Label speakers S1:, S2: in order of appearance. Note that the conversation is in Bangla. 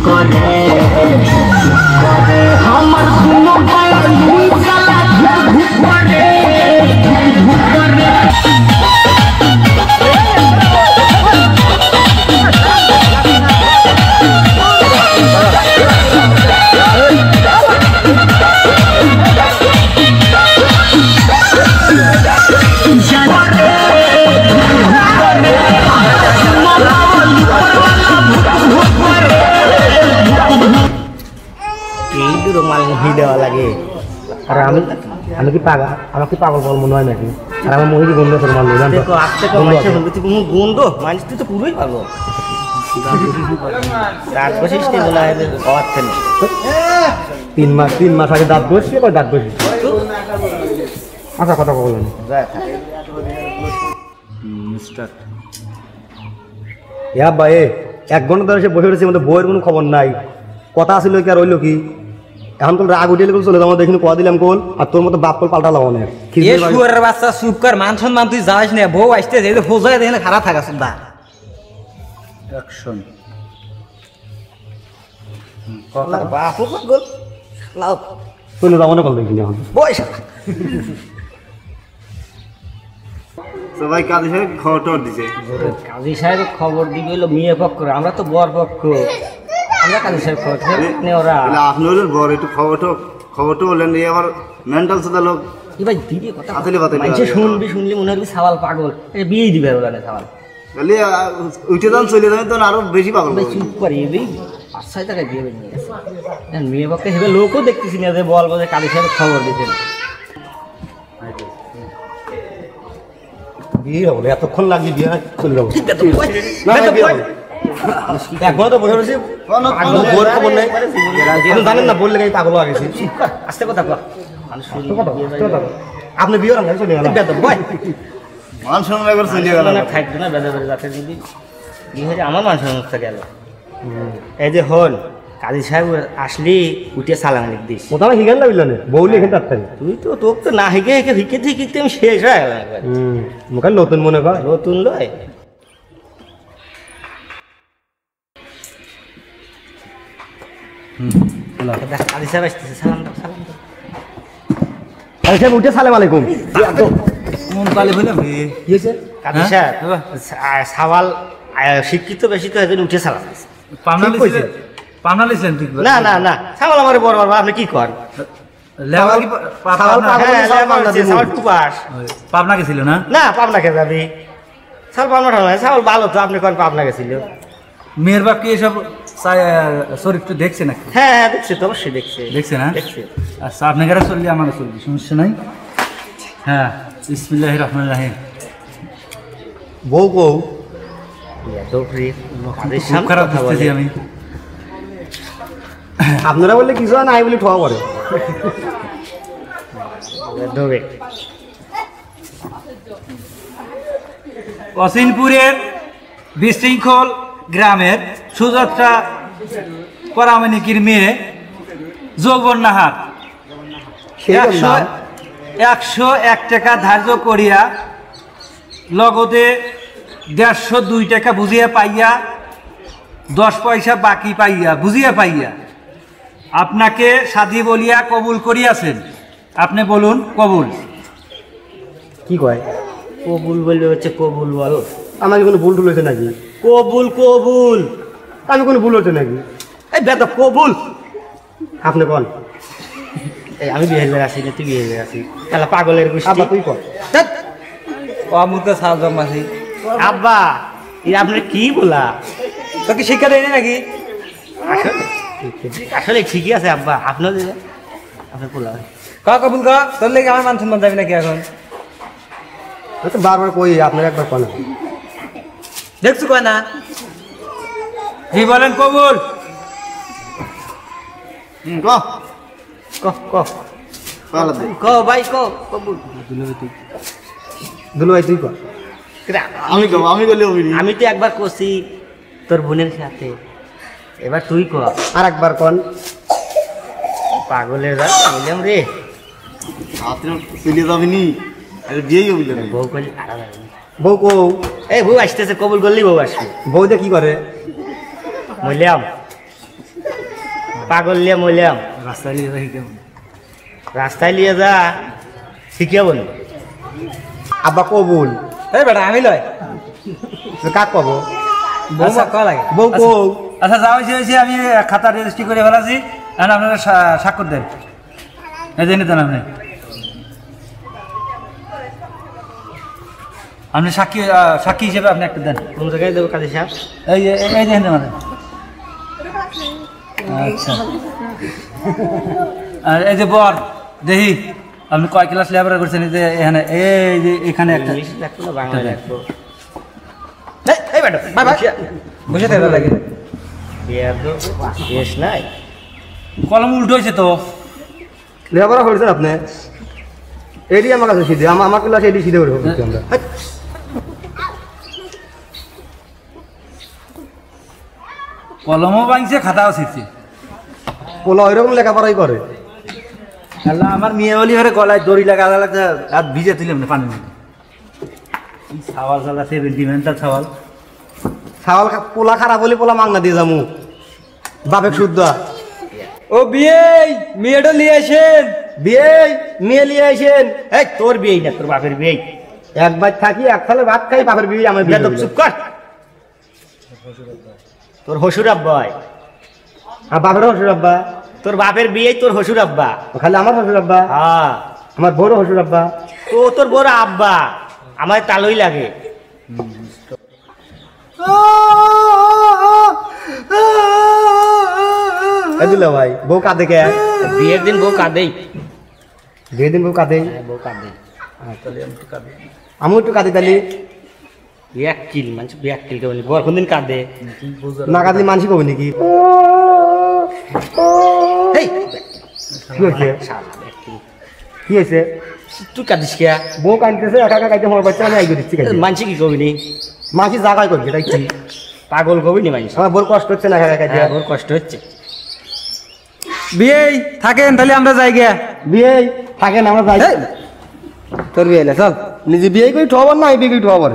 S1: করে আমার দুনো পায়ে নুনকালা ধুক করে রুমাল মুহি দেওয়া লাগে আর আমি কি পাগল আমাকে পাগল বল মনে হয় নাকি আর আমার মুহি গন্ধ রুমাল নিলাম দেখো আজকে তো মাইছে বলতে তুমি গন্ধ মাইছ তো পুরোই পাগল দাঁত বসিস নি বলা হবে অর্থ নেই 3 মাস আগে দাঁত বসিয়ে কই দাঁত বসিস আচ্ছা কথা বলুন মিস্টার ইয়া ভাই 1 ঘন্টা ধরে সে বসে রয়েছে মধ্যে বইয়ের কোনো খবর নাই কথা ছিল কি আর হইলো কি এখন তো রাগ উঠে চলে যাবো দেখিনি কোয়া দিলাম কোল আর তোর মতো বাপ কল পাল্টালাম অনেক বাচ্চা চুপ কর মান সম্মান তুই যাস না বউ আসতে যে ফোজায় দেখে খারাপ থাকা শুদ্ধা অ্যাকশন কথা বাপ গোল লাও চলে যাবো না কল দেখিনি এখন বয়স
S2: সবাই কাজী সাহেব খবর দিছে
S1: কাজী সাহেব খবর দিবে হলো মেয়ে পক্ষ আমরা তো বর পক্ষ আমরা কাজী সাহেব খবর নেই ওরা
S2: আপনার বর একটু খবরটা বললেন এই আবার মেন্টাল সাদা লোক
S1: এবার দিদি কথা মানুষে শুনলি মনে হয় সাওয়াল পাগল বিয়ে দিবে ওরা না সাওয়াল
S2: তাহলে উঠে যান চলে যাবেন তখন আরো বেশি পাগল
S1: চুপ করি এই 5-6 টাকা দিয়ে নিয়ে গেছে মেয়ে পক্ষে হিসেবে লোকও দেখতেছি না যে বলবো যে কাজী সাহেব খবর দিতেন বিয়ে হবে এতক্ষণ লাগবে বিয়ে চলে যাবো একবার তো বসে রয়েছি খবর নেই জানেন না বললে পাগল হয়ে গেছি আস্তে কথা আপনি বিয়ে চলে গেল
S2: মান সম্মান একবার চলে গেল
S1: থাকবে না বেদা বেদা যাতে যদি বিয়ে হয়ে আমার মান সম্মান গেল এই যে হন কাজী সাহেব আসলি উঠে সালাম লিখ দিস মোটামুটি শিখেন না বুঝলেন বউলি এখানে তার তুই তো তোকে তো না শিখে শিখতে আমি শেষ হয়ে গেল মুখে নতুন মনে কর নতুন লয় কাজী সাহেব আসতেছে সালাম দাও কাজী সাহেব উঠে সালাম আলাইকুম
S2: মন তালে হইলাম কি
S1: হয়েছে কাজী সাহেব সওয়াল শিক্ষিত বেশি তো একজন উঠে সালাম
S2: পাবনা লিখলেন ঠিক
S1: না না না সওয়াল আমার বড় বড় আপনি কি করেন
S2: পাবনা গেছিল না
S1: না পাবনা কে যাবি সাল পাবনা ঠান্ডা সাওয়াল ভালো তো আপনি কোন পাবনা গেছিল
S2: মেয়ের বাপ কি এসব চরিত্র দেখছে নাকি
S1: হ্যাঁ হ্যাঁ দেখছে তো অবশ্যই দেখছে
S2: না দেখছে আচ্ছা আপনি কারা চললে আমারও চলবে সমস্যা নাই হ্যাঁ বিসমিল্লাহির রহমানির রহিম
S1: বউ বউ
S2: খুব খারাপ বুঝতেছি আমি
S1: আপনারা বললে কিছু নাই বলে ঠোয়া পড়ে
S2: অসিনপুরের বিশৃঙ্খল গ্রামের সুযাত্রা পরামানিকের মেয়ে যৌবননাহার 101 টাকা ধার্য করিয়া লগতে 150-2 টাকা বুঝিয়া পাইয়া 10 পয়সা বাকি পাইয়া বুঝিয়া পাইয়া আপনাকে সাধি বলিয়া কবুল করিয়াছেন আপনি বলুন কবুল
S1: কি কয় কবুল বললে হচ্ছে কবুল বল আমার কোনো ভুল টুল হয়েছে নাকি কবুল কবুল আমি কোনো ভুল হচ্ছে নাকি এই বেটা কবুল আপনি বল এই আমি বিহেভিয়ার আছি না তুই বিহেভিয়ার আছি তাহলে পাগলের গোষ্ঠী তুই কর
S2: অমূর্ত সালজম আছি
S1: আব্বা এই আপনার কি বলা
S2: তোকে শিক্ষা দেয়নি নাকি
S1: আসলে ঠিকই আছে আব্বা আপনার আপনার বলা
S2: কবুল কা তোর লেগে আমার মান সম্মান যাবে নাকি এখন
S1: তো বারবার কই আপনার একবার কোন
S2: দেখছো কয় না জি বলেন কবুল
S1: ক ক ক ক ভাই ক কবুল দুলো ভাই তুই ক
S2: আমি বলি
S1: আমি তো একবার কষি তোর বোনের সাথে এবার তুই ক আর একবার কোন পাগলের রাত বললাম রে
S2: আপনি চলে যাবেনি বিয়েই বললেন
S1: বউ কলি বউ কো এই বউ আসতেছে কবুল করলি বউ আসবে বউটা কি করে বললাম পাগল লিয়ে মইলাম
S2: রাস্তায় নিয়ে যাই কেমন
S1: রাস্তায় লিয়ে যা শিখিয়া বল আব্বা কবুল
S3: এই বেটা আমি লয়
S1: কাক কব
S3: বৌমা কল লাগে
S1: বউ
S2: আচ্ছা।
S1: কৌ
S2: আচ্ছা যা হয়েছে আমি খাতা রেজিস্ট্রি করে ফেলাছি এখন আপনারা স্বাক্ষর দেন এই জেনে দেন আপনি সাক্ষী হিসেবে আপনি একটা দেন
S1: কোন জায়গায় দেবো কাজী সাহেব
S2: এই দেখেন মানে আচ্ছা আর এই যে বর দেখি আপনি কয় ক্লাস লেবার করছেন এই যে এখানে এই যে এখানে একটা
S1: ইংলিশ লাগতো না বাংলা লাগতো এই বেটা
S3: বাই বাই বসে থাকবে লাগে
S1: বেশ নাই
S2: কলম উল্টো হয়েছে তো
S1: লেখাপড়া করেছেন আপনি এটি আমার কাছে সিধে আমার ক্লাস এটি সিধে করে করছি আমরা
S2: কলমও ভাঙছে খাতাও ছিঁড়ছে
S1: পোলা ওইরকম লেখাপড়াই করে
S2: আল্লাহ আমার মেয়ে বলি ঘরে গলায় দড়ি লাগা লাগা আর ভিজে তুলে না পানির মধ্যে ছাওয়াল চালা সেভেন্টিমেন্টাল ছাওয়াল
S1: ছাওয়াল পোলা খারাপ বলে পোলা মাংনা দিয়ে যামু বাপেক শুদ্ধ
S3: ও বিয়ে মেয়েটা নিয়ে আসেন
S1: বিয়ে মেয়ে লিয়ে আইসেন এই তোর বিয়ে না তোর বাপের বিয়ে একবার থাকি এক সালে ভাত খাই বাপের বিয়ে আমার বিয়ে চুপ কর তোর হসুর আব্বা আর বাপের হসুর আব্বা তোর বাপের বিয়ে তোর হসুর আব্বা খালি আমার হসুর আব্বা হ্যাঁ আমার বড় হসুর আব্বা তো তোর বড় আব্বা আমার তালই লাগে দিল ভাই বউ কাঁদে কে বিয়ের দিন বউ কাঁদেই বিয়ের দিন বউ কাঁদেই বউ কাঁদে আমি একটু কাঁদি তালি এক কিল মানুষ এক কিল কেবল বর কোনদিন কাঁদে না কাঁদলে মানুষই কবে নাকি কি হয়েছে কি হয়েছে তুই কাঁদিস কে বউ কাঁদতেছে একা একা কাঁদতে আমার বাচ্চা আমি আই দিচ্ছি মানছি কি কবি নি মানসি জাগায় করবে তাই কি পাগল কবি নি মানুষ আমার বড় কষ্ট হচ্ছে না একা একা কাঁদতে বড় কষ্ট হচ্ছে
S3: বিয়ে থাকেন তাহলে আমরা যাই গিয়া
S1: বিয়ে থাকেন আমরা যাই
S3: তোর বিয়ে চল
S1: নিজে বিয়ে করি ঠবার না এই বিয়ে করি ঠবার